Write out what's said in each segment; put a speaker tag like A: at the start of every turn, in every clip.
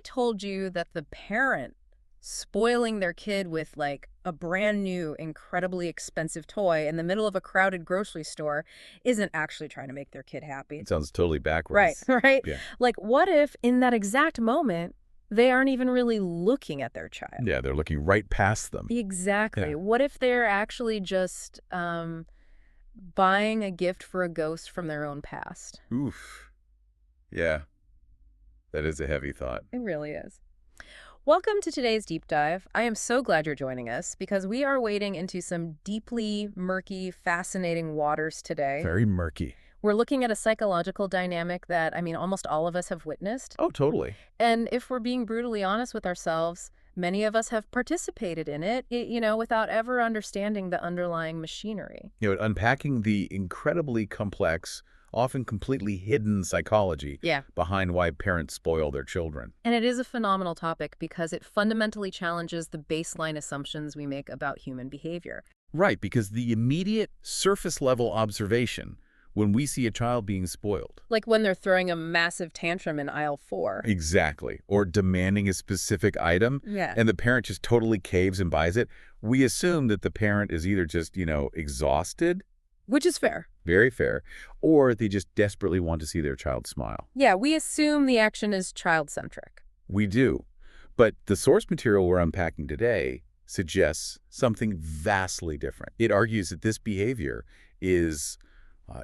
A: told you that the parent spoiling their kid with like a brand new, incredibly expensive toy in the middle of a crowded grocery store isn't actually trying to make their kid happy?
B: It sounds totally
A: Right,
B: backwards.
A: right?
B: Yeah.
A: Like, what if in that exact moment, they aren't even really looking at their child?
B: Yeah, they're looking right past them.
A: Exactly.
B: Yeah.
A: What if they're actually just buying a gift for a ghost from their own past?
B: Oof. Yeah, that is a heavy thought.
A: It really is. Welcome to today's deep dive. I am so glad you're joining us because we are wading into some deeply murky, fascinating waters today.
B: Very murky.
A: We're looking at a psychological dynamic that, almost all of us have witnessed.
B: Oh, totally.
A: And if we're being brutally honest with ourselves, many of us have participated in it, without ever understanding the underlying machinery.
B: Unpacking the incredibly complex, often completely hidden psychology behind why parents spoil their children.
A: And it is a phenomenal topic because it fundamentally challenges the baseline assumptions we make about human behavior.
B: Right, because the immediate surface-level observation when we see a child being spoiled.
A: Like when they're throwing a massive tantrum in aisle 4.
B: Exactly. Or demanding a specific item,
A: Yeah.
B: and the parent just totally caves and buys it. We assume that the parent is either just, exhausted,
A: Which is fair.
B: very fair, or they just desperately want to see their child smile.
A: Yeah, we assume the action is child-centric.
B: We do. But the source material we're unpacking today suggests something vastly different. It argues that this behavior is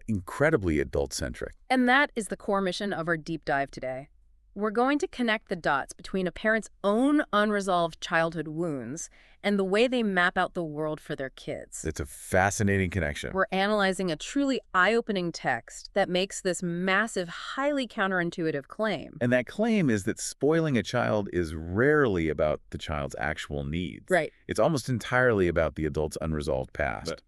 B: incredibly adult-centric.
A: And that is the core mission of our deep dive today. We're going to connect the dots between a parent's own unresolved childhood wounds and the way they map out the world for their kids.
B: It's a fascinating connection.
A: We're analyzing a truly eye-opening text that makes this massive, highly counterintuitive claim.
B: And that claim is that spoiling a child is rarely about the child's actual needs.
A: Right.
B: It's almost entirely about the adult's unresolved past.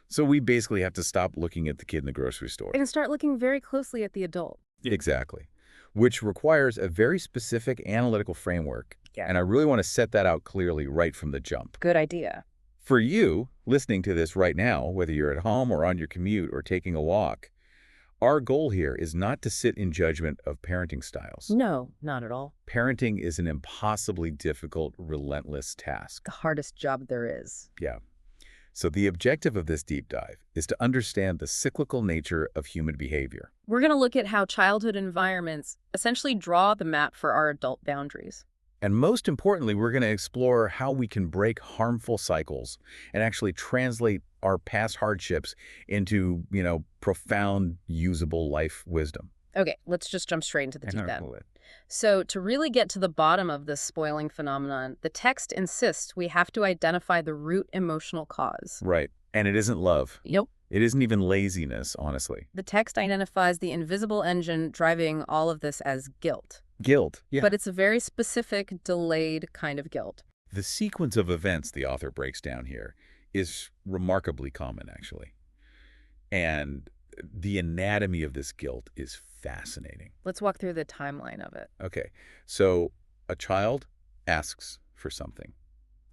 B: So we basically have to stop looking at the kid in the grocery store.
A: And start looking very closely at the adult.
B: Exactly. Which requires a very specific analytical framework.
A: Yeah.
B: And I really want to set that out clearly right from the jump.
A: Good idea.
B: For you, listening to this right now, whether you're at home or on your commute or taking a walk, our goal here is not to sit in judgment of parenting styles.
A: No, not at all.
B: Parenting is an impossibly difficult, relentless task.
A: The hardest job there is.
B: Yeah. So the objective of this deep dive is to understand the cyclical nature of human behavior.
A: We're going to look at how childhood environments essentially draw the map for our adult boundaries.
B: And most importantly, we're going to explore how we can break harmful cycles and actually translate our past hardships into, profound, usable life wisdom.
A: Okay, let's just jump straight into the deep end. So to really get to the bottom of this spoiling phenomenon, the text insists we have to identify the root emotional cause.
B: Right. And it isn't love.
A: Yep.
B: It isn't even laziness, honestly.
A: The text identifies the invisible engine driving all of this as guilt.
B: Guilt. Yeah.
A: But it's a very specific, delayed kind of guilt.
B: The sequence of events the author breaks down here is remarkably common, actually. And the anatomy of this guilt is fascinating.
A: Let's walk through the timeline of it.
B: Okay, so a child asks for something.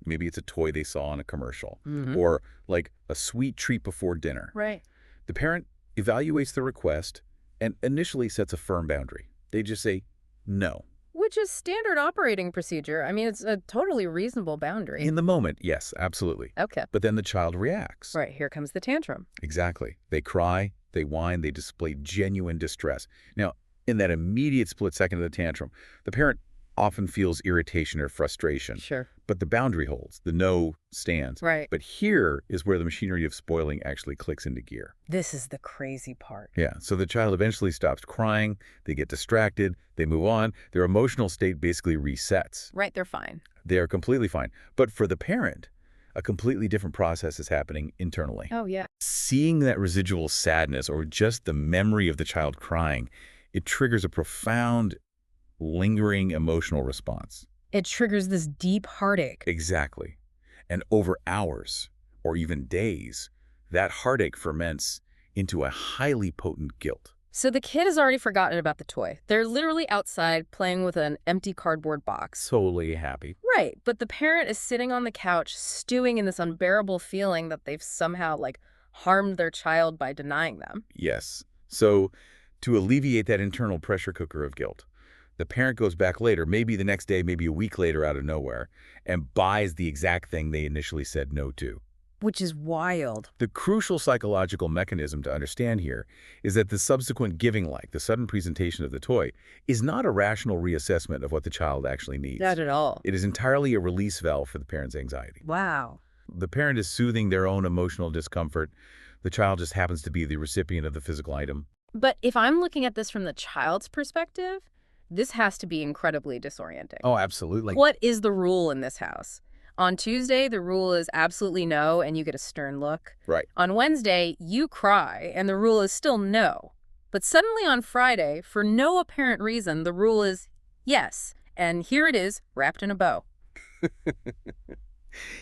B: Maybe it's a toy they saw in a commercial, or like a sweet treat before dinner.
A: Right.
B: The parent evaluates the request and initially sets a firm boundary. They just say, no.
A: Which is standard operating procedure. It's a totally reasonable boundary.
B: In the moment, yes, absolutely.
A: Okay.
B: But then the child reacts.
A: Right, here comes the tantrum.
B: Exactly. They cry, they whine, they display genuine distress. Now, in that immediate split second of the tantrum, the parent often feels irritation or frustration.
A: Sure.
B: But the boundary holds. The no stands.
A: Right.
B: But here is where the machinery of spoiling actually clicks into gear.
A: This is the crazy part.
B: Yeah. So the child eventually stops crying. They get distracted. They move on. Their emotional state basically resets.
A: Right, they're fine.
B: They are completely fine. But for the parent, a completely different process is happening internally.
A: Oh, yeah.
B: Seeing that residual sadness or just the memory of the child crying, it triggers a profound, lingering emotional response.
A: It triggers this deep heartache.
B: Exactly. And over hours or even days, that heartache ferments into a highly potent guilt.
A: So the kid has already forgotten about the toy. They're literally outside playing with an empty cardboard box.
B: Solely happy.
A: Right, but the parent is sitting on the couch stewing in this unbearable feeling that they've somehow, harmed their child by denying them.
B: Yes. So to alleviate that internal pressure cooker of guilt, The parent goes back later, maybe the next day, maybe a week later out of nowhere, and buys the exact thing they initially said no to.
A: Which is wild.
B: The crucial psychological mechanism to understand here is that the subsequent giving, like the sudden presentation of the toy, is not a rational reassessment of what the child actually needs.
A: Not at all.
B: It is entirely a release valve for the parent's anxiety.
A: Wow.
B: The parent is soothing their own emotional discomfort. The child just happens to be the recipient of the physical item.
A: But if I'm looking at this from the child's perspective, this has to be incredibly disorienting.
B: Oh, absolutely.
A: What is the rule in this house? On Tuesday, the rule is absolutely no, and you get a stern look.
B: Right.
A: On Wednesday, you cry, and the rule is still no. But suddenly on Friday, for no apparent reason, the rule is yes, and here it is, wrapped in a bow.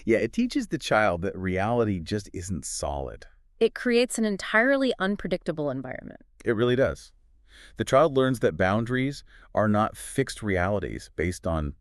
B: Yeah, it teaches the child that reality just isn't solid.
A: It creates an entirely unpredictable environment.
B: It really does. The child learns that boundaries are not fixed realities based on,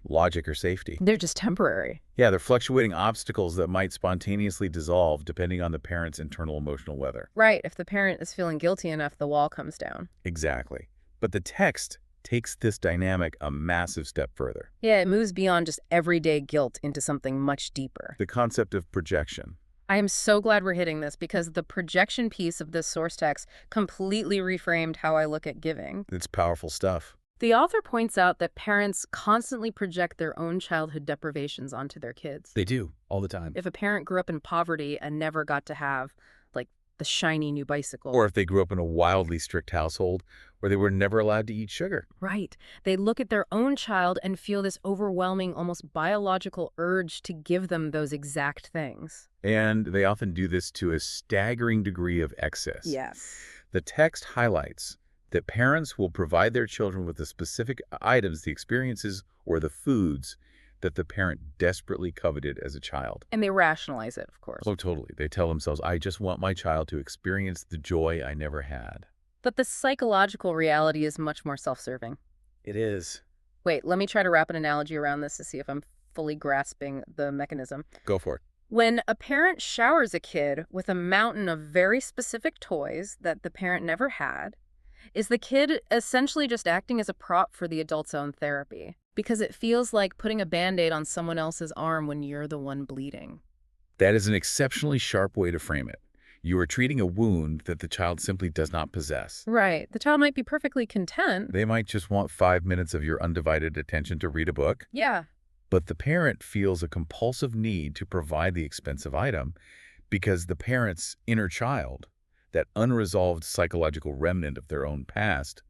B: logic or safety.
A: They're just temporary.
B: Yeah, they're fluctuating obstacles that might spontaneously dissolve depending on the parent's internal emotional weather.
A: Right, if the parent is feeling guilty enough, the wall comes down.
B: Exactly. But the text takes this dynamic a massive step further.
A: Yeah, it moves beyond just everyday guilt into something much deeper.
B: The concept of projection.
A: I am so glad we're hitting this because the projection piece of this source text completely reframed how I look at giving.
B: It's powerful stuff.
A: The author points out that parents constantly project their own childhood deprivations onto their kids.
B: They do, all the time.
A: If a parent grew up in poverty and never got to have, like, the shiny new bicycle.
B: Or if they grew up in a wildly strict household where they were never allowed to eat sugar.
A: Right. They look at their own child and feel this overwhelming, almost biological urge to give them those exact things.
B: And they often do this to a staggering degree of excess.
A: Yes.
B: The text highlights that parents will provide their children with the specific items, the experiences, or the foods that the parent desperately coveted as a child.
A: And they rationalize it, of course.
B: Oh, totally. They tell themselves, I just want my child to experience the joy I never had.
A: But the psychological reality is much more self-serving.
B: It is.
A: Wait, let me try to wrap an analogy around this to see if I'm fully grasping the mechanism.
B: Go for it.
A: When a parent showers a kid with a mountain of very specific toys that the parent never had, is the kid essentially just acting as a prop for the adult's own therapy? Because it feels like putting a Band-Aid on someone else's arm when you're the one bleeding.
B: That is an exceptionally sharp way to frame it. You are treating a wound that the child simply does not possess.
A: Right. The child might be perfectly content.
B: They might just want 5 minutes of your undivided attention to read a book.
A: Yeah.
B: But the parent feels a compulsive need to provide the expensive item because the parent's inner child, that unresolved psychological remnant of their own past,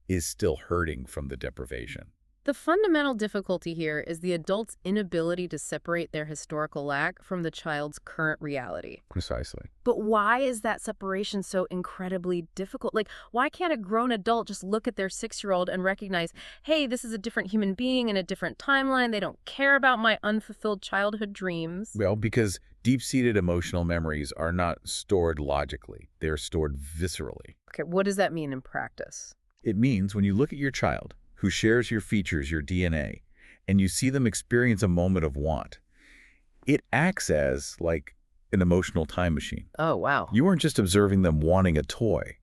B: is still hurting from the deprivation.
A: The fundamental difficulty here is the adult's inability to separate their historical lack from the child's current reality.
B: Precisely.
A: But why is that separation so incredibly difficult? Like, why can't a grown adult just look at their 6-year-old and recognize, hey, this is a different human being in a different timeline. They don't care about my unfulfilled childhood dreams.
B: Well, because deep-seated emotional memories are not stored logically. They are stored viscerally.
A: Okay, what does that mean in practice?
B: It means when you look at your child, who shares your features, your DNA, and you see them experience a moment of want, it acts as like an emotional time machine.
A: Oh, wow.
B: You aren't just observing them wanting a toy.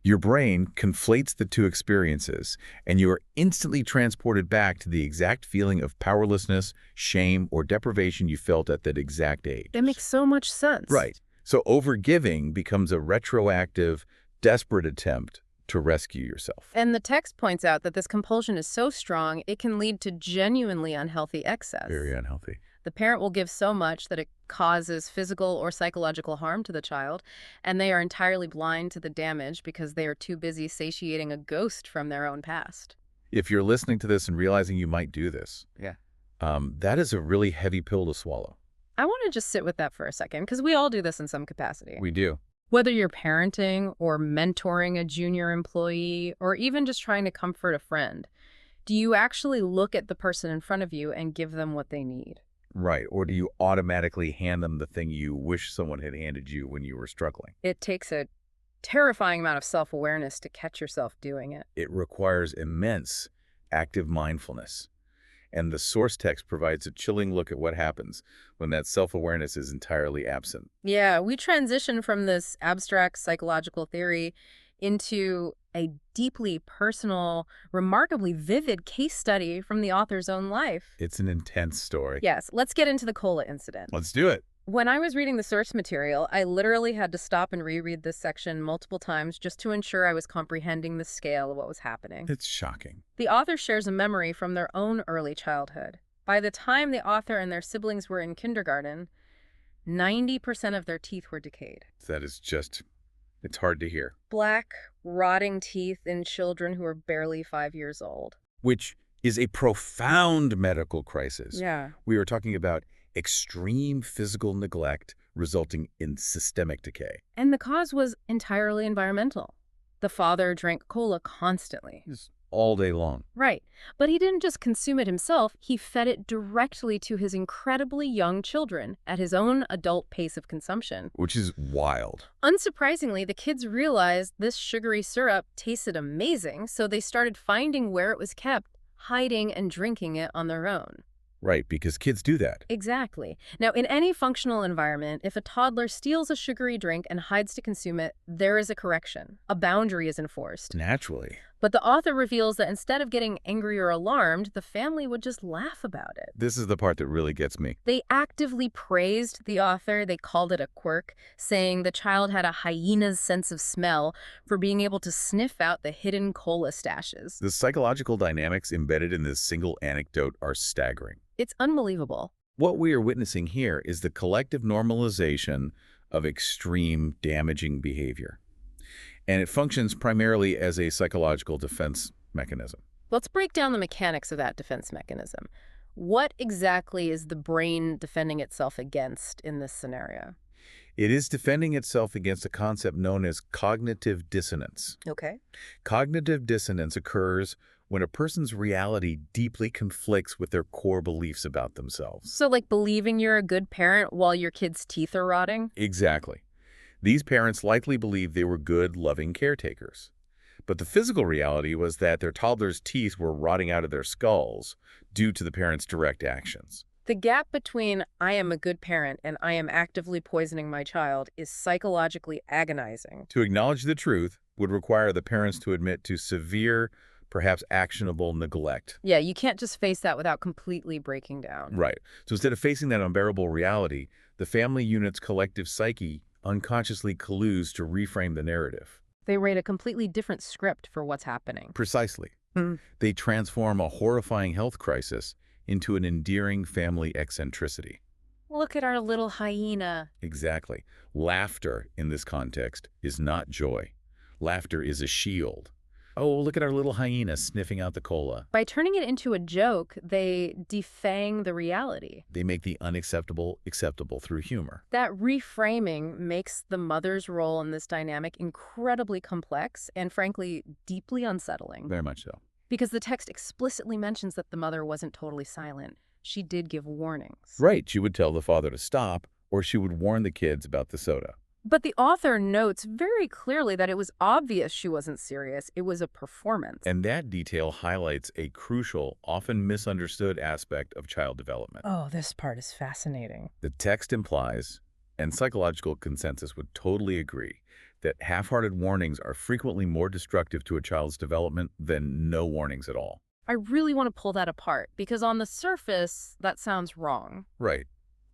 B: Your brain conflates the two experiences, and you are instantly transported back to the exact feeling of powerlessness, shame, or deprivation you felt at that exact age.
A: That makes so much sense.
B: Right. So overgiving becomes a retroactive, desperate attempt to rescue yourself.
A: And the text points out that this compulsion is so strong, it can lead to genuinely unhealthy excess.
B: Very unhealthy.
A: The parent will give so much that it causes physical or psychological harm to the child, and they are entirely blind to the damage because they are too busy satiating a ghost from their own past.
B: If you're listening to this and realizing you might do this,
A: Yeah.
B: That is a really heavy pill to swallow.
A: I want to just sit with that for a second, because we all do this in some capacity.
B: We do.
A: Whether you're parenting or mentoring a junior employee or even just trying to comfort a friend, do you actually look at the person in front of you and give them what they need?
B: Right. Or do you automatically hand them the thing you wish someone had handed you when you were struggling?
A: It takes a terrifying amount of self-awareness to catch yourself doing it.
B: It requires immense active mindfulness. And the source text provides a chilling look at what happens when that self-awareness is entirely absent.
A: Yeah, we transition from this abstract psychological theory into a deeply personal, remarkably vivid case study from the author's own life.
B: It's an intense story.
A: Yes, let's get into the cola incident.
B: Let's do it.
A: When I was reading the source material, I literally had to stop and reread this section multiple times just to ensure I was comprehending the scale of what was happening.
B: It's shocking.
A: The author shares a memory from their own early childhood. By the time the author and their siblings were in kindergarten, 90% of their teeth were decayed.
B: That is just, it's hard to hear.
A: Black, rotting teeth in children who were barely 5 years old.
B: Which is a profound medical crisis.
A: Yeah.
B: We are talking about extreme physical neglect resulting in systemic decay.
A: And the cause was entirely environmental. The father drank cola constantly.
B: Just all day long.
A: Right. But he didn't just consume it himself, he fed it directly to his incredibly young children at his own adult pace of consumption.
B: Which is wild.
A: Unsurprisingly, the kids realized this sugary syrup tasted amazing, so they started finding where it was kept, hiding and drinking it on their own.
B: Right, because kids do that.
A: Exactly. Now, in any functional environment, if a toddler steals a sugary drink and hides to consume it, there is a correction. A boundary is enforced.
B: Naturally.
A: But the author reveals that instead of getting angry or alarmed, the family would just laugh about it.
B: This is the part that really gets me.
A: They actively praised the author. They called it a quirk, saying the child had a hyena's sense of smell for being able to sniff out the hidden cola stashes.
B: The psychological dynamics embedded in this single anecdote are staggering.
A: It's unbelievable.
B: What we are witnessing here is the collective normalization of extreme damaging behavior. And it functions primarily as a psychological defense mechanism.
A: Let's break down the mechanics of that defense mechanism. What exactly is the brain defending itself against in this scenario?
B: It is defending itself against a concept known as cognitive dissonance.
A: Okay.
B: Cognitive dissonance occurs when a person's reality deeply conflicts with their core beliefs about themselves.
A: So like believing you're a good parent while your kid's teeth are rotting?
B: Exactly. These parents likely believed they were good, loving caretakers. But the physical reality was that their toddler's teeth were rotting out of their skulls due to the parents' direct actions.
A: The gap between I am a good parent and I am actively poisoning my child is psychologically agonizing.
B: To acknowledge the truth would require the parents to admit to severe, perhaps actionable neglect.
A: Yeah, you can't just face that without completely breaking down.
B: Right. So instead of facing that unbearable reality, the family unit's collective psyche unconsciously colludes to reframe the narrative.
A: They write a completely different script for what's happening.
B: Precisely. They transform a horrifying health crisis into an endearing family eccentricity.
A: Look at our little hyena.
B: Exactly. Laughter, in this context, is not joy. Laughter is a shield. Oh, look at our little hyena sniffing out the cola.
A: By turning it into a joke, they defang the reality.
B: They make the unacceptable acceptable through humor.
A: That reframing makes the mother's role in this dynamic incredibly complex and, frankly, deeply unsettling.
B: Very much so.
A: Because the text explicitly mentions that the mother wasn't totally silent. She did give warnings.
B: Right. She would tell the father to stop, or she would warn the kids about the soda.
A: But the author notes very clearly that it was obvious she wasn't serious. It was a performance.
B: And that detail highlights a crucial, often misunderstood aspect of child development.
A: Oh, this part is fascinating.
B: The text implies, and psychological consensus would totally agree, that half-hearted warnings are frequently more destructive to a child's development than no warnings at all.
A: I really want to pull that apart because on the surface, that sounds wrong.
B: Right.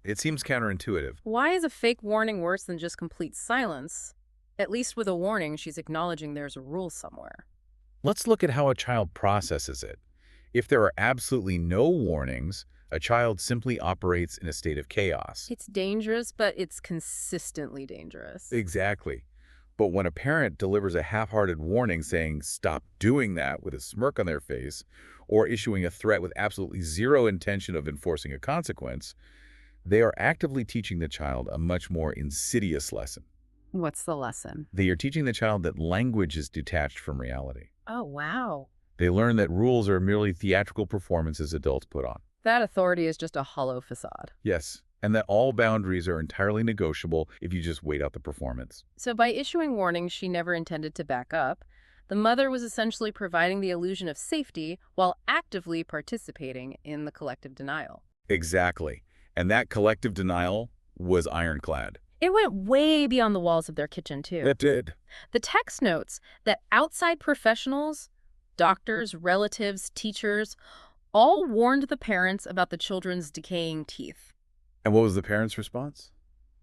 B: It seems counterintuitive.
A: Why is a fake warning worse than just complete silence? At least with a warning, she's acknowledging there's a rule somewhere.
B: Let's look at how a child processes it. If there are absolutely no warnings, a child simply operates in a state of chaos.
A: It's dangerous, but it's consistently dangerous.
B: Exactly. But when a parent delivers a half-hearted warning saying, "Stop doing that," with a smirk on their face, or issuing a threat with absolutely zero intention of enforcing a consequence, they are actively teaching the child a much more insidious lesson.
A: What's the lesson?
B: They are teaching the child that language is detached from reality.
A: Oh, wow.
B: They learn that rules are merely theatrical performances adults put on.
A: That authority is just a hollow facade.
B: Yes, and that all boundaries are entirely negotiable if you just wait out the performance.
A: So by issuing warnings she never intended to back up, the mother was essentially providing the illusion of safety while actively participating in the collective denial.
B: Exactly. And that collective denial was ironclad.
A: It went way beyond the walls of their kitchen, too.
B: It did.
A: The text notes that outside professionals, doctors, relatives, teachers, all warned the parents about the children's decaying teeth.
B: And what was the parents' response?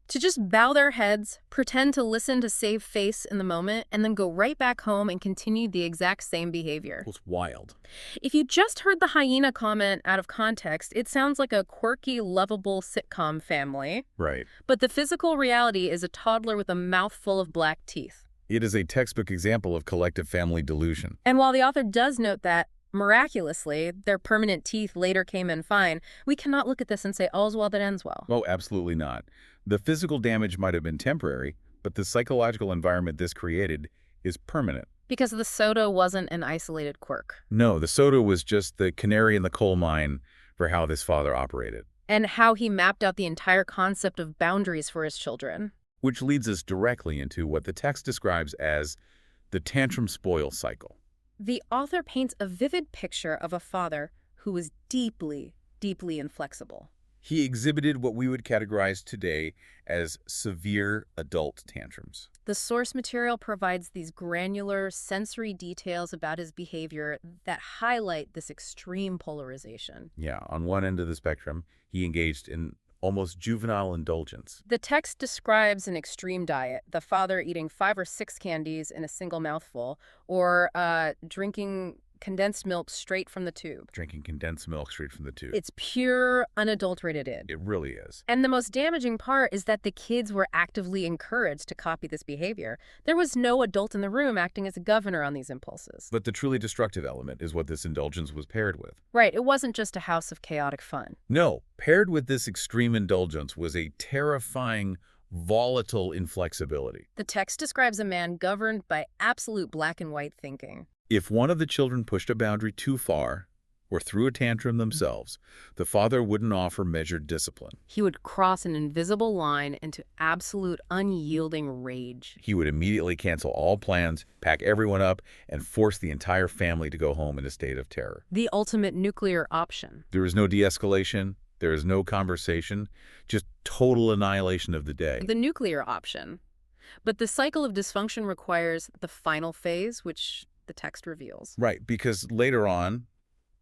A: To just bow their heads, pretend to listen to save face in the moment, and then go right back home and continue the exact same behavior.
B: It was wild.
A: If you just heard the hyena comment out of context, it sounds like a quirky, lovable sitcom family.
B: Right.
A: But the physical reality is a toddler with a mouthful of black teeth.
B: It is a textbook example of collective family delusion.
A: And while the author does note that, miraculously, their permanent teeth later came in fine, we cannot look at this and say all's well that ends well.
B: Oh, absolutely not. The physical damage might have been temporary, but the psychological environment this created is permanent.
A: Because the soda wasn't an isolated quirk.
B: No, the soda was just the canary in the coal mine for how this father operated.
A: And how he mapped out the entire concept of boundaries for his children.
B: Which leads us directly into what the text describes as the tantrum spoil cycle.
A: The author paints a vivid picture of a father who was deeply, deeply inflexible.
B: He exhibited what we would categorize today as severe adult tantrums.
A: The source material provides these granular, sensory details about his behavior that highlight this extreme polarization.
B: Yeah, on one end of the spectrum, he engaged in almost juvenile indulgence.
A: The text describes an extreme diet, the father eating 5 or 6 candies in a single mouthful, or drinking condensed milk straight from the tube.
B: Drinking condensed milk straight from the tube.
A: It's pure, unadulterated id.
B: It really is.
A: And the most damaging part is that the kids were actively encouraged to copy this behavior. There was no adult in the room acting as a governor on these impulses.
B: But the truly destructive element is what this indulgence was paired with.
A: Right, it wasn't just a house of chaotic fun.
B: No, paired with this extreme indulgence was a terrifying, volatile inflexibility.
A: The text describes a man governed by absolute black and white thinking.
B: If one of the children pushed a boundary too far or threw a tantrum themselves, the father wouldn't offer measured discipline.
A: He would cross an invisible line into absolute unyielding rage.
B: He would immediately cancel all plans, pack everyone up, and force the entire family to go home in a state of terror.
A: The ultimate nuclear option.
B: There is no de-escalation. There is no conversation. Just total annihilation of the day.
A: The nuclear option. But the cycle of dysfunction requires the final phase, which the text reveals.
B: Right, because later on,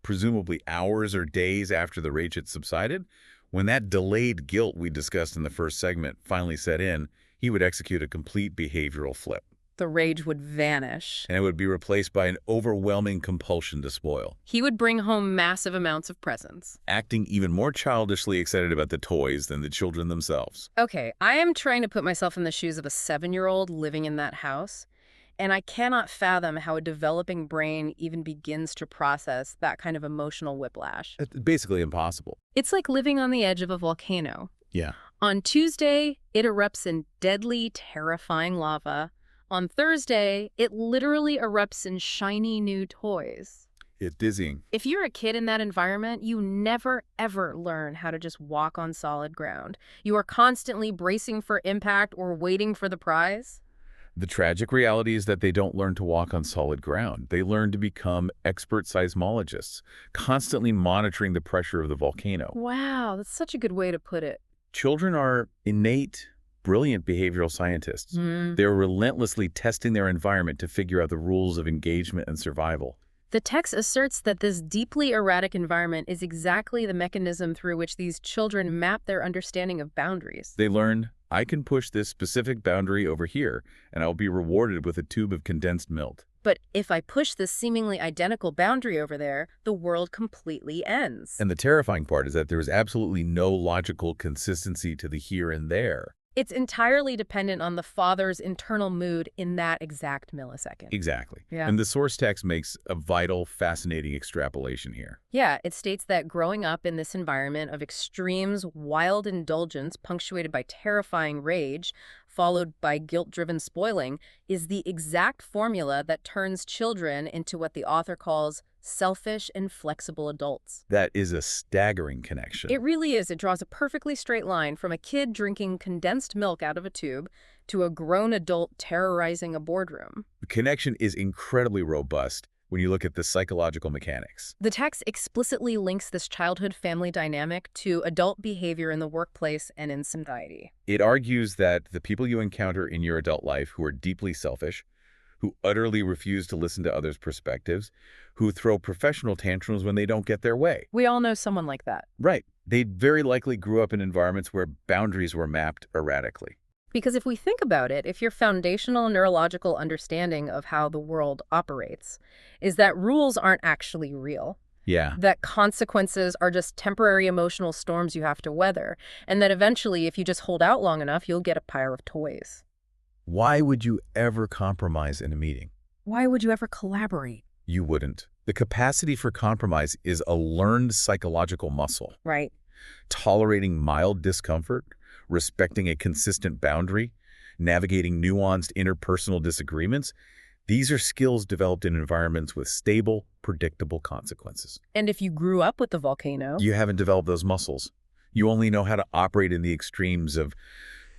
B: presumably hours or days after the rage had subsided, when that delayed guilt we discussed in the first segment finally set in, he would execute a complete behavioral flip.
A: The rage would vanish.
B: And it would be replaced by an overwhelming compulsion to spoil.
A: He would bring home massive amounts of presents.
B: Acting even more childishly excited about the toys than the children themselves.
A: Okay, I am trying to put myself in the shoes of a 7-year-old living in that house. And I cannot fathom how a developing brain even begins to process that kind of emotional whiplash.
B: It's basically impossible.
A: It's like living on the edge of a volcano.
B: Yeah.
A: On Tuesday, it erupts in deadly, terrifying lava. On Thursday, it literally erupts in shiny new toys.
B: It's dizzying.
A: If you're a kid in that environment, you never, ever learn how to just walk on solid ground. You are constantly bracing for impact or waiting for the prize.
B: The tragic reality is that they don't learn to walk on solid ground. They learn to become expert seismologists, constantly monitoring the pressure of the volcano.
A: Wow, that's such a good way to put it.
B: Children are innate, brilliant behavioral scientists. They're relentlessly testing their environment to figure out the rules of engagement and survival.
A: The text asserts that this deeply erratic environment is exactly the mechanism through which these children map their understanding of boundaries.
B: They learn, I can push this specific boundary over here, and I'll be rewarded with a tube of condensed milk.
A: But if I push this seemingly identical boundary over there, the world completely ends.
B: And the terrifying part is that there is absolutely no logical consistency to the here and there.
A: It's entirely dependent on the father's internal mood in that exact millisecond.
B: Exactly.
A: Yeah.
B: And the source text makes a vital, fascinating extrapolation here.
A: Yeah, it states that growing up in this environment of extremes, wild indulgence punctuated by terrifying rage, followed by guilt-driven spoiling, is the exact formula that turns children into what the author calls selfish and flexible adults.
B: That is a staggering connection.
A: It really is. It draws a perfectly straight line from a kid drinking condensed milk out of a tube to a grown adult terrorizing a boardroom.
B: The connection is incredibly robust. when you look at the psychological mechanics.
A: The text explicitly links this childhood family dynamic to adult behavior in the workplace and in society.
B: It argues that the people you encounter in your adult life who are deeply selfish, who utterly refuse to listen to others' perspectives, who throw professional tantrums when they don't get their way.
A: We all know someone like that.
B: Right. They very likely grew up in environments where boundaries were mapped erratically.
A: Because if we think about it, if your foundational neurological understanding of how the world operates is that rules aren't actually real,
B: Yeah.
A: that consequences are just temporary emotional storms you have to weather, and that eventually, if you just hold out long enough, you'll get a pile of toys.
B: Why would you ever compromise in a meeting?
A: Why would you ever collaborate?
B: You wouldn't. The capacity for compromise is a learned psychological muscle.
A: Right.
B: Tolerating mild discomfort, respecting a consistent boundary, navigating nuanced interpersonal disagreements, these are skills developed in environments with stable, predictable consequences.
A: And if you grew up with the volcano,
B: You haven't developed those muscles. You only know how to operate in the extremes of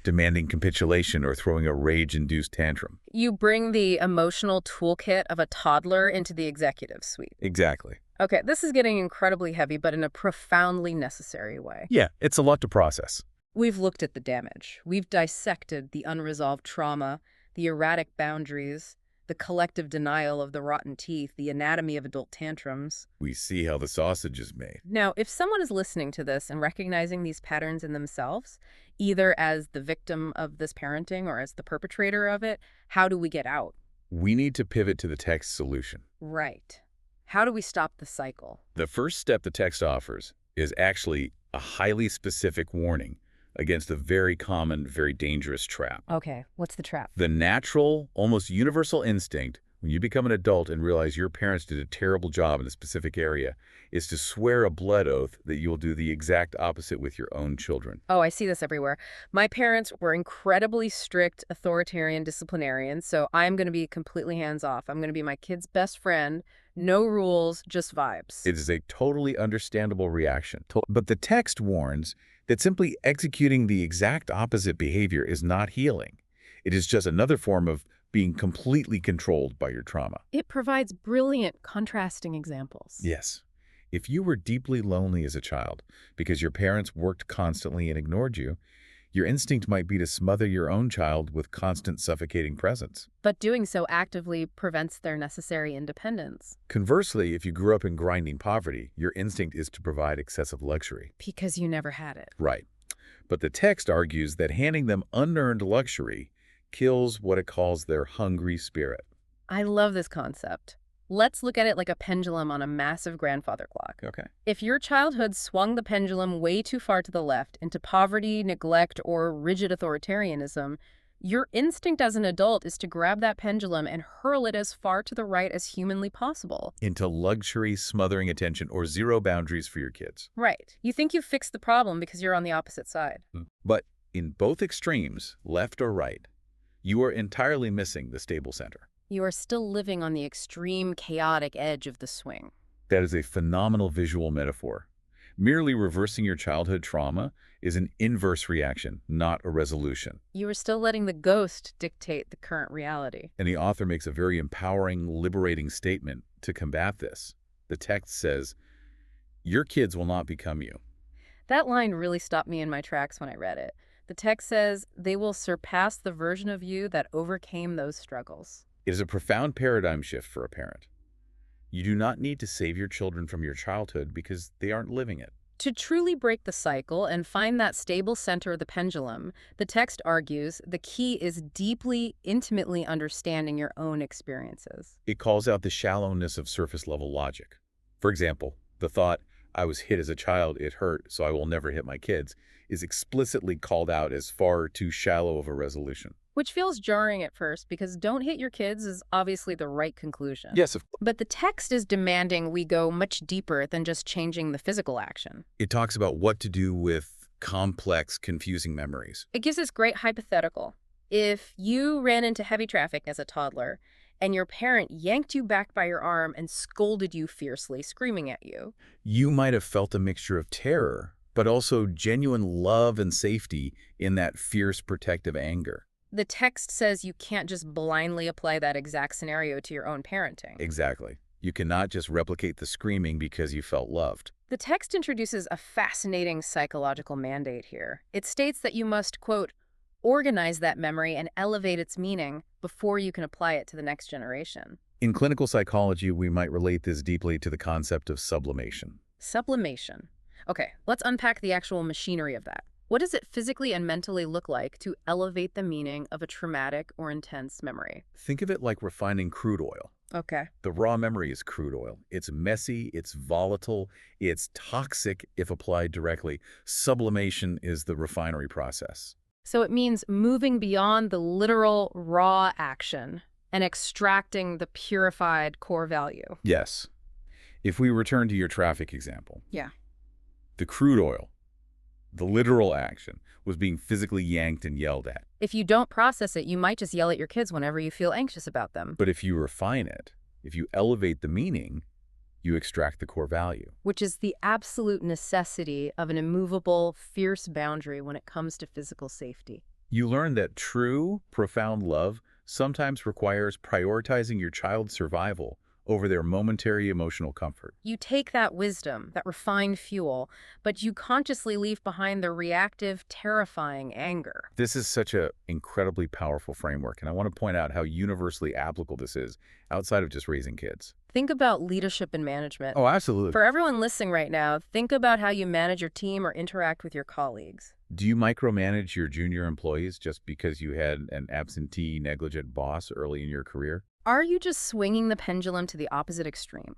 B: demanding capitulation or throwing a rage-induced tantrum.
A: you bring the emotional toolkit of a toddler into the executive suite.
B: Exactly.
A: Okay, this is getting incredibly heavy, but in a profoundly necessary way.
B: Yeah, it's a lot to process.
A: We've looked at the damage. We've dissected the unresolved trauma, the erratic boundaries, the collective denial of the rotten teeth, the anatomy of adult tantrums.
B: We see how the sausage is made.
A: Now, if someone is listening to this and recognizing these patterns in themselves, either as the victim of this parenting or as the perpetrator of it, how do we get out?
B: We need to pivot to the text solution.
A: Right. How do we stop the cycle?
B: The first step the text offers is actually a highly specific warning against a very common, very dangerous trap.
A: Okay, what's the trap?
B: The natural, almost universal instinct when you become an adult and realize your parents did a terrible job in a specific area is to swear a blood oath that you will do the exact opposite with your own children.
A: Oh, I see this everywhere. My parents were incredibly strict, authoritarian disciplinarians, so I'm going to be completely hands-off. I'm going to be my kid's best friend. No rules, just vibes.
B: It is a totally understandable reaction. But the text warns that simply executing the exact opposite behavior is not healing. It is just another form of being completely controlled by your trauma.
A: It provides brilliant contrasting examples.
B: Yes. If you were deeply lonely as a child because your parents worked constantly and ignored you, your instinct might be to smother your own child with constant suffocating presence.
A: But doing so actively prevents their necessary independence.
B: Conversely, if you grew up in grinding poverty, your instinct is to provide excessive luxury.
A: Because you never had it.
B: Right. But the text argues that handing them unearned luxury kills what it calls their hungry spirit.
A: I love this concept. Let's look at it like a pendulum on a massive grandfather clock.
B: Okay.
A: If your childhood swung the pendulum way too far to the left into poverty, neglect, or rigid authoritarianism, your instinct as an adult is to grab that pendulum and hurl it as far to the right as humanly possible.
B: Into luxury, smothering attention, or zero boundaries for your kids.
A: Right. You think you've fixed the problem because you're on the opposite side.
B: But in both extremes, left or right, you are entirely missing the stable center.
A: You are still living on the extreme, chaotic edge of the swing.
B: That is a phenomenal visual metaphor. Merely reversing your childhood trauma is an inverse reaction, not a resolution.
A: You are still letting the ghost dictate the current reality.
B: And the author makes a very empowering, liberating statement to combat this. The text says, "Your kids will not become you."
A: That line really stopped me in my tracks when I read it. The text says, they will surpass the version of you that overcame those struggles.
B: It is a profound paradigm shift for a parent. You do not need to save your children from your childhood because they aren't living it.
A: To truly break the cycle and find that stable center of the pendulum, the text argues the key is deeply, intimately understanding your own experiences.
B: It calls out the shallowness of surface-level logic. For example, the thought, "I was hit as a child, it hurt, so I will never hit my kids," is explicitly called out as far too shallow of a resolution.
A: Which feels jarring at first because don't hit your kids is obviously the right conclusion.
B: Yes,
A: But the text is demanding we go much deeper than just changing the physical action.
B: it talks about what to do with complex, confusing memories.
A: It gives this great hypothetical. If you ran into heavy traffic as a toddler and your parent yanked you back by your arm and scolded you fiercely, screaming at you,
B: You might have felt a mixture of terror, but also genuine love and safety in that fierce, protective anger.
A: the text says you can't just blindly apply that exact scenario to your own parenting.
B: Exactly. You cannot just replicate the screaming because you felt loved.
A: The text introduces a fascinating psychological mandate here. It states that you must, quote, organize that memory and elevate its meaning before you can apply it to the next generation.
B: In clinical psychology, we might relate this deeply to the concept of sublimation.
A: Sublimation. Okay, let's unpack the actual machinery of that. What does it physically and mentally look like to elevate the meaning of a traumatic or intense memory?
B: Think of it like refining crude oil.
A: Okay.
B: The raw memory is crude oil. It's messy, it's volatile, it's toxic if applied directly. Sublimation is the refinery process.
A: So it means moving beyond the literal raw action and extracting the purified core value.
B: Yes. If we return to your traffic example,
A: Yeah.
B: the crude oil, the literal action, was being physically yanked and yelled at.
A: If you don't process it, you might just yell at your kids whenever you feel anxious about them,
B: But if you refine it, if you elevate the meaning, you extract the core value.
A: which is the absolute necessity of an immovable, fierce boundary when it comes to physical safety.
B: You learn that true, profound love sometimes requires prioritizing your child's survival over their momentary emotional comfort.
A: You take that wisdom, that refined fuel, but you consciously leave behind the reactive, terrifying anger.
B: This is such an incredibly powerful framework, and I want to point out how universally applicable this is outside of just raising kids.
A: Think about leadership and management.
B: Oh, absolutely.
A: For everyone listening right now, think about how you manage your team or interact with your colleagues.
B: Do you micromanage your junior employees just because you had an absentee, negligent boss early in your career?
A: Are you just swinging the pendulum to the opposite extreme?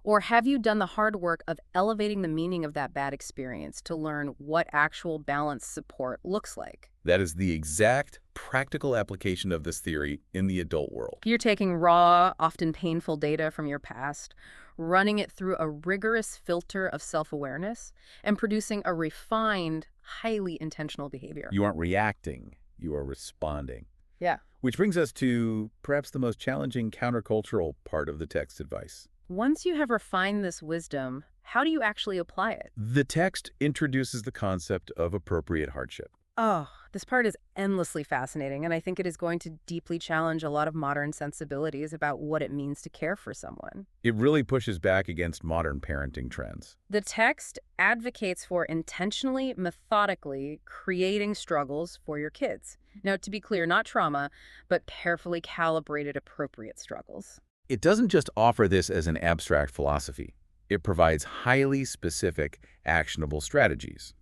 A: Or have you done the hard work of elevating the meaning of that bad experience to learn what actual balanced support looks like?
B: That is the exact practical application of this theory in the adult world.
A: You're taking raw, often painful data from your past, running it through a rigorous filter of self-awareness, and producing a refined, highly intentional behavior.
B: You aren't reacting, you are responding.
A: Yeah.
B: Which brings us to perhaps the most challenging countercultural part of the text advice.
A: Once you have refined this wisdom, how do you actually apply it?
B: The text introduces the concept of appropriate hardship.
A: Oh, this part is endlessly fascinating, and I think it is going to deeply challenge a lot of modern sensibilities about what it means to care for someone.
B: It really pushes back against modern parenting trends.
A: The text advocates for intentionally, methodically creating struggles for your kids. Now, to be clear, not trauma, but carefully calibrated appropriate struggles.
B: It doesn't just offer this as an abstract philosophy. It provides highly specific, actionable strategies.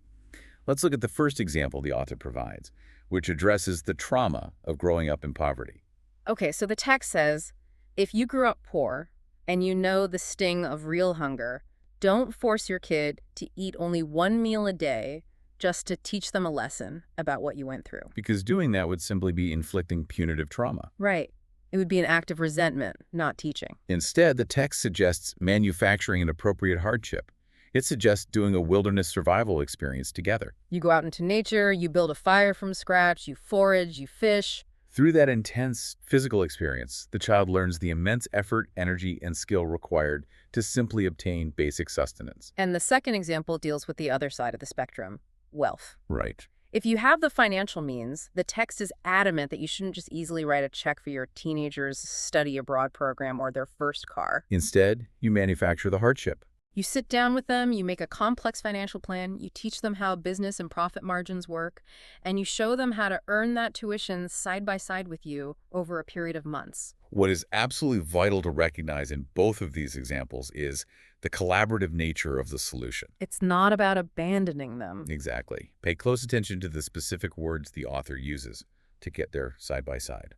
B: Let's look at the first example the author provides, which addresses the trauma of growing up in poverty.
A: Okay, so the text says, if you grew up poor and you know the sting of real hunger, don't force your kid to eat only one meal a day just to teach them a lesson about what you went through.
B: Because doing that would simply be inflicting punitive trauma.
A: Right. It would be an act of resentment, not teaching.
B: Instead, the text suggests manufacturing an appropriate hardship. It suggests doing a wilderness survival experience together.
A: You go out into nature, you build a fire from scratch, you forage, you fish.
B: Through that intense physical experience, the child learns the immense effort, energy, and skill required to simply obtain basic sustenance.
A: And the second example deals with the other side of the spectrum, wealth.
B: Right.
A: If you have the financial means, the text is adamant that you shouldn't just easily write a check for your teenager's study abroad program or their first car.
B: Instead, you manufacture the hardship.
A: You sit down with them, you make a complex financial plan, you teach them how business and profit margins work, and you show them how to earn that tuition side by side with you over a period of months.
B: What is absolutely vital to recognize in both of these examples is the collaborative nature of the solution.
A: It's not about abandoning them.
B: Exactly. Pay close attention to the specific words the author uses to get there side by side.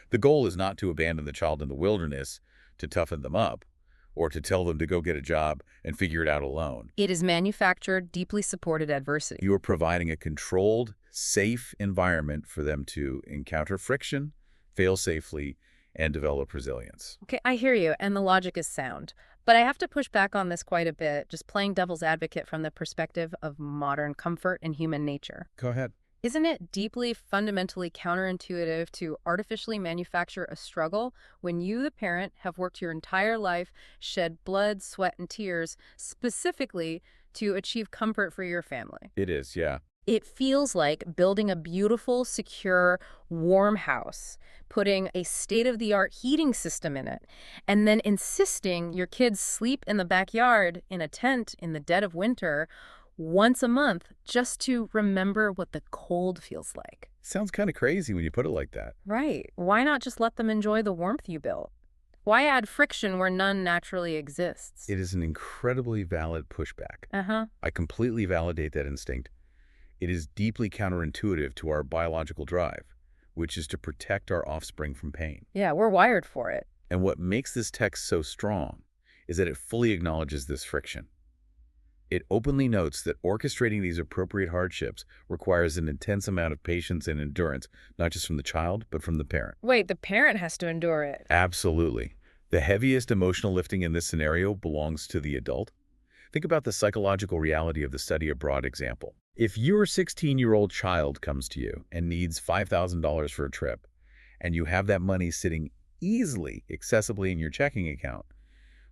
B: The goal is not to abandon the child in the wilderness, to toughen them up, or to tell them to go get a job and figure it out alone.
A: It is manufactured, deeply supported adversity.
B: You are providing a controlled, safe environment for them to encounter friction, fail safely, and develop resilience.
A: Okay, I hear you, and the logic is sound. But I have to push back on this quite a bit, just playing devil's advocate from the perspective of modern comfort and human nature.
B: Go ahead.
A: Isn't it deeply, fundamentally counterintuitive to artificially manufacture a struggle when you, the parent, have worked your entire life, shed blood, sweat, and tears specifically to achieve comfort for your family?
B: It is, yeah.
A: It feels like building a beautiful, secure, warm house, putting a state-of-the-art heating system in it, and then insisting your kids sleep in the backyard in a tent in the dead of winter once a month just to remember what the cold feels like.
B: Sounds kind of crazy when you put it like that.
A: Right. Why not just let them enjoy the warmth you built? Why add friction where none naturally exists?
B: It is an incredibly valid pushback.
A: Uh-huh.
B: I completely validate that instinct. It is deeply counterintuitive to our biological drive, which is to protect our offspring from pain.
A: Yeah, we're wired for it.
B: And what makes this text so strong is that it fully acknowledges this friction. It openly notes that orchestrating these appropriate hardships requires an intense amount of patience and endurance, not just from the child, but from the parent.
A: Wait, the parent has to endure it.
B: Absolutely. The heaviest emotional lifting in this scenario belongs to the adult. Think about the psychological reality of the study abroad example. If your 16-year-old child comes to you and needs $5,000 for a trip, and you have that money sitting easily, accessibly in your checking account,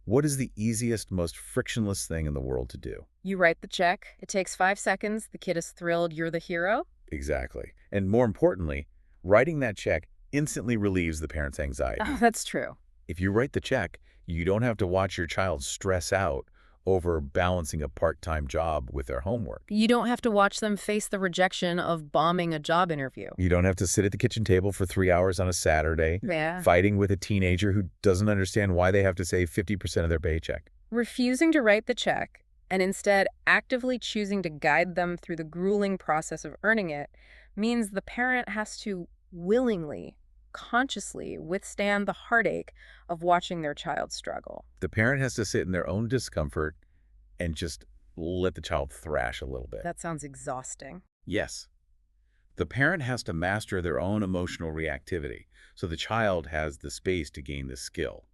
B: what is the easiest, most frictionless thing in the world to do?
A: You write the check. It takes 5 seconds. The kid is thrilled you're the hero.
B: Exactly. And more importantly, writing that check instantly relieves the parent's anxiety.
A: Oh, that's true.
B: If you write the check, you don't have to watch your child stress out over balancing a part-time job with their homework.
A: You don't have to watch them face the rejection of bombing a job interview.
B: You don't have to sit at the kitchen table for 3 hours on a Saturday,
A: Yeah.
B: fighting with a teenager who doesn't understand why they have to save 50% of their paycheck.
A: Refusing to write the check and instead actively choosing to guide them through the grueling process of earning it means the parent has to willingly, consciously withstand the heartache of watching their child struggle.
B: The parent has to sit in their own discomfort and just let the child thrash a little bit.
A: That sounds exhausting.
B: Yes. The parent has to master their own emotional reactivity, so the child has the space to gain the skill,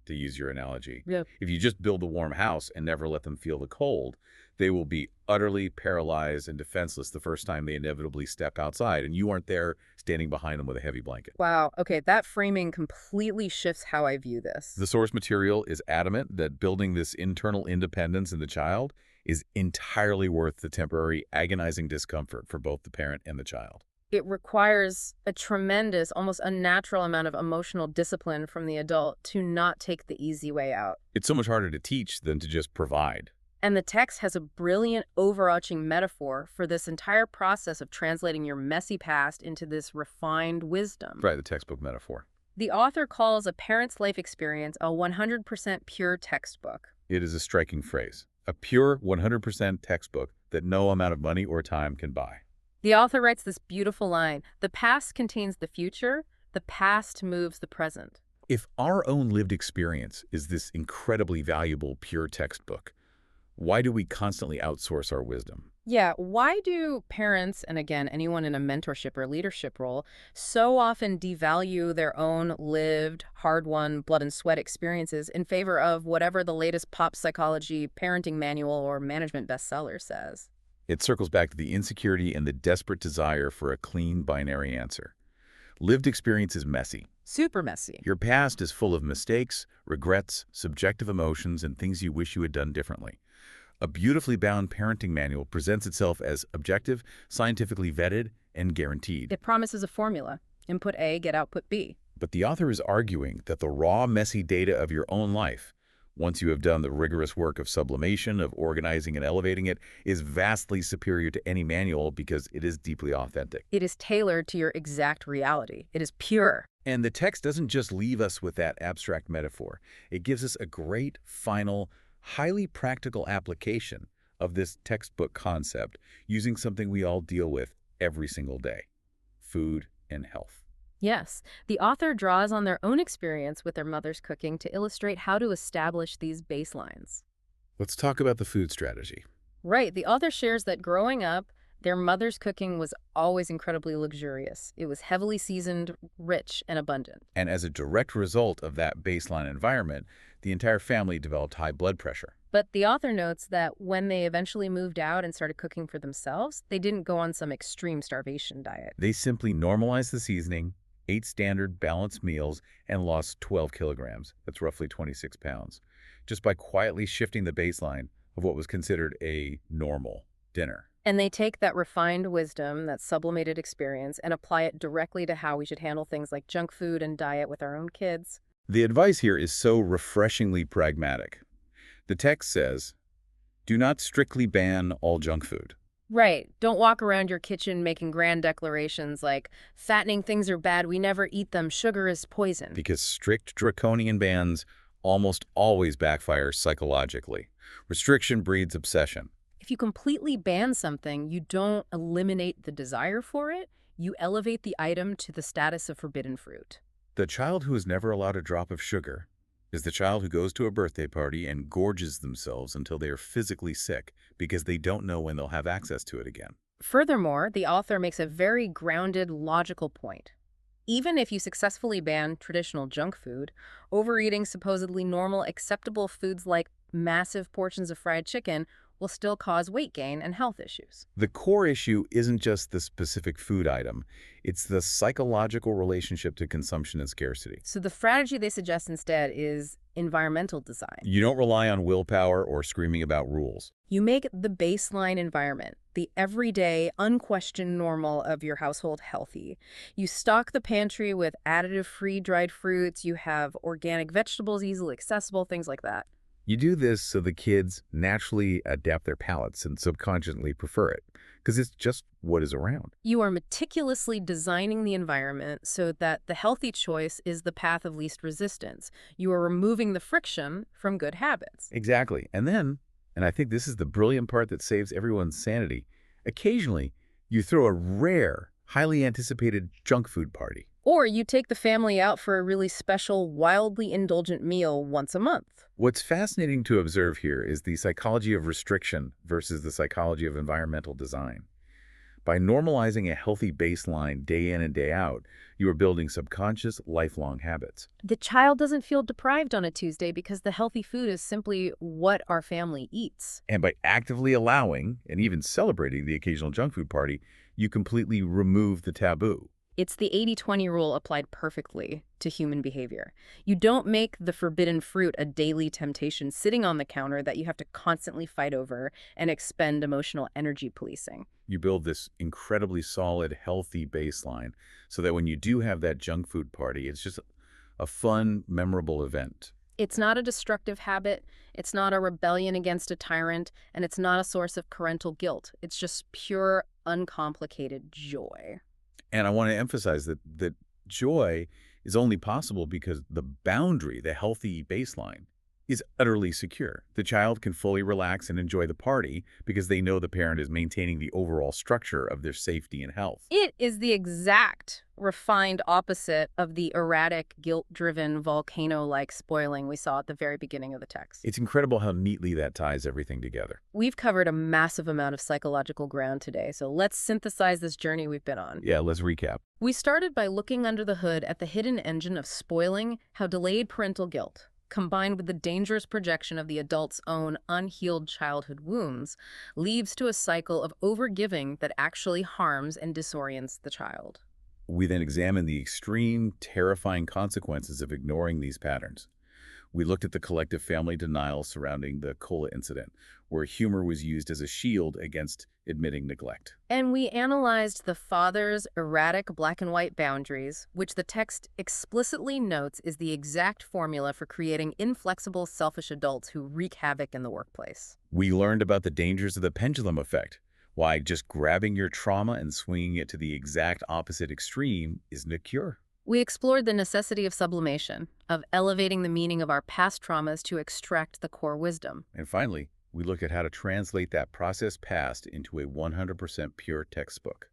B: to use your analogy.
A: Yep.
B: If you just build a warm house and never let them feel the cold, they will be utterly paralyzed and defenseless the first time they inevitably step outside, and you aren't there standing behind them with a heavy blanket.
A: Wow. Okay, that framing completely shifts how I view this.
B: The source material is adamant that building this internal independence in the child is entirely worth the temporary agonizing discomfort for both the parent and the child.
A: It requires a tremendous, almost unnatural amount of emotional discipline from the adult to not take the easy way out.
B: It's so much harder to teach than to just provide.
A: And the text has a brilliant overarching metaphor for this entire process of translating your messy past into this refined wisdom.
B: Right, the textbook metaphor.
A: The author calls a parent's life experience a 100% pure textbook.
B: It is a striking phrase. A pure 100% textbook that no amount of money or time can buy.
A: The author writes this beautiful line: "The past contains the future, the past moves the present."
B: If our own lived experience is this incredibly valuable pure textbook, why do we constantly outsource our wisdom?
A: Yeah, why do parents, and again, anyone in a mentorship or leadership role, so often devalue their own lived, hard-won, blood and sweat experiences in favor of whatever the latest pop psychology, parenting manual, or management bestseller says?
B: It circles back to the insecurity and the desperate desire for a clean binary answer. Lived experience is messy.
A: Super messy.
B: Your past is full of mistakes, regrets, subjective emotions, and things you wish you had done differently. A beautifully bound parenting manual presents itself as objective, scientifically vetted, and guaranteed.
A: It promises a formula. Input A, get output B.
B: But the author is arguing that the raw, messy data of your own life, once you have done the rigorous work of sublimation, of organizing and elevating it, is vastly superior to any manual because it is deeply authentic.
A: It is tailored to your exact reality. It is pure.
B: And the text doesn't just leave us with that abstract metaphor. It gives us a great, final, highly practical application of this textbook concept using something we all deal with every single day: food and health.
A: Yes, the author draws on their own experience with their mother's cooking to illustrate how to establish these baselines.
B: Let's talk about the food strategy.
A: Right, the author shares that growing up, their mother's cooking was always incredibly luxurious. It was heavily seasoned, rich, and abundant.
B: And as a direct result of that baseline environment, the entire family developed high blood pressure.
A: But the author notes that when they eventually moved out and started cooking for themselves, they didn't go on some extreme starvation diet.
B: They simply normalized the seasoning, ate standard balanced meals, and lost 12 kilograms. That's roughly 26 pounds, just by quietly shifting the baseline of what was considered a normal dinner.
A: And they take that refined wisdom, that sublimated experience, and apply it directly to how we should handle things like junk food and diet with our own kids.
B: The advice here is so refreshingly pragmatic. The text says, do not strictly ban all junk food.
A: Right. Don't walk around your kitchen making grand declarations like, fattening things are bad, we never eat them, sugar is poison.
B: Because strict draconian bans almost always backfire psychologically. Restriction breeds obsession.
A: If you completely ban something, you don't eliminate the desire for it, you elevate the item to the status of forbidden fruit.
B: The child who is never allowed a drop of sugar is the child who goes to a birthday party and gorges themselves until they are physically sick because they don't know when they'll have access to it again.
A: Furthermore, the author makes a very grounded, logical point. Even if you successfully ban traditional junk food, overeating supposedly normal, acceptable foods like massive portions of fried chicken will still cause weight gain and health issues.
B: The core issue isn't just the specific food item, it's the psychological relationship to consumption and scarcity.
A: So the strategy they suggest instead is environmental design.
B: You don't rely on willpower or screaming about rules.
A: You make the baseline environment, the everyday, unquestioned normal of your household healthy. You stock the pantry with additive-free dried fruits. You have organic vegetables easily accessible, things like that.
B: You do this so the kids naturally adapt their palates and subconsciously prefer it, because it's just what is around.
A: You are meticulously designing the environment so that the healthy choice is the path of least resistance. You are removing the friction from good habits.
B: Exactly. And then, and I think this is the brilliant part that saves everyone's sanity, occasionally you throw a rare, highly anticipated junk food party.
A: Or you take the family out for a really special, wildly indulgent meal once a month.
B: What's fascinating to observe here is the psychology of restriction versus the psychology of environmental design. By normalizing a healthy baseline day in and day out, you are building subconscious, lifelong habits.
A: The child doesn't feel deprived on a Tuesday because the healthy food is simply what our family eats.
B: And by actively allowing and even celebrating the occasional junk food party, you completely remove the taboo.
A: It's the 80-20 rule applied perfectly to human behavior. You don't make the forbidden fruit a daily temptation sitting on the counter that you have to constantly fight over and expend emotional energy policing.
B: You build this incredibly solid, healthy baseline so that when you do have that junk food party, it's just a fun, memorable event.
A: It's not a destructive habit, it's not a rebellion against a tyrant, and it's not a source of parental guilt. It's just pure, uncomplicated joy.
B: And I want to emphasize that joy is only possible because the boundary, the healthy baseline, is utterly secure. The child can fully relax and enjoy the party because they know the parent is maintaining the overall structure of their safety and health.
A: It is the exact refined opposite of the erratic, guilt-driven, volcano-like spoiling we saw at the very beginning of the text.
B: It's incredible how neatly that ties everything together.
A: We've covered a massive amount of psychological ground today, so let's synthesize this journey we've been on.
B: Yeah, let's recap.
A: We started by looking under the hood at the hidden engine of spoiling, how delayed parental guilt, combined with the dangerous projection of the adult's own unhealed childhood wounds, leads to a cycle of overgiving that actually harms and disorients the child.
B: We then examined the extreme, terrifying consequences of ignoring these patterns. We looked at the collective family denial surrounding the cola incident, where humor was used as a shield against admitting neglect.
A: And we analyzed the father's erratic black and white boundaries, which the text explicitly notes is the exact formula for creating inflexible, selfish adults who wreak havoc in the workplace.
B: We learned about the dangers of the pendulum effect, why just grabbing your trauma and swinging it to the exact opposite extreme isn't a cure.
A: We explored the necessity of sublimation, of elevating the meaning of our past traumas to extract the core wisdom.
B: And finally, we looked at how to translate that process past into a 100% pure textbook.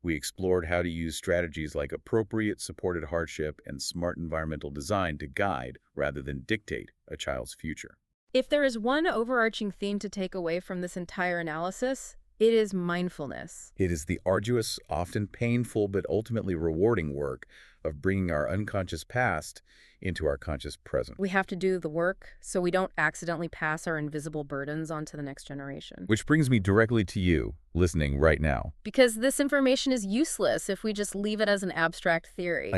B: We explored how to use strategies like appropriate supported hardship and smart environmental design to guide rather than dictate a child's future.
A: If there is one overarching theme to take away from this entire analysis, it is mindfulness.
B: It is the arduous, often painful, but ultimately rewarding work of bringing our unconscious past into our conscious present.
A: We have to do the work so we don't accidentally pass our invisible burdens on to the next generation.
B: Which brings me directly to you, listening right now.
A: Because this information is useless if we just leave it as an abstract theory.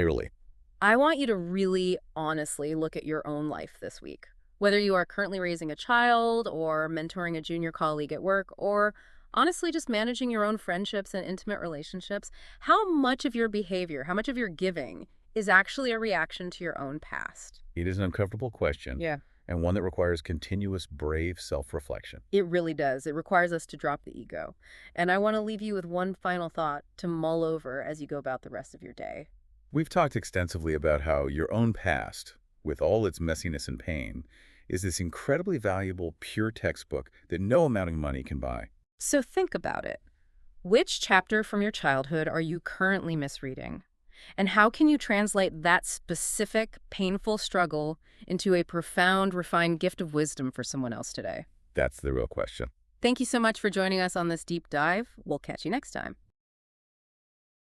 A: I want you to really honestly look at your own life this week. Whether you are currently raising a child or mentoring a junior colleague at work or Honestly, just managing your own friendships and intimate relationships, how much of your behavior, how much of your giving is actually a reaction to your own past?
B: It is an uncomfortable question,
A: Yeah.
B: and one that requires continuous, brave self-reflection.
A: It really does. It requires us to drop the ego. And I want to leave you with one final thought to mull over as you go about the rest of your day.
B: We've talked extensively about how your own past, with all its messiness and pain, is this incredibly valuable, pure textbook that no amount of money can buy.
A: So think about it. Which chapter from your childhood are you currently misreading? And how can you translate that specific, painful struggle into a profound, refined gift of wisdom for someone else today?
B: That's the real question.
A: Thank you so much for joining us on this deep dive. We'll catch you next time.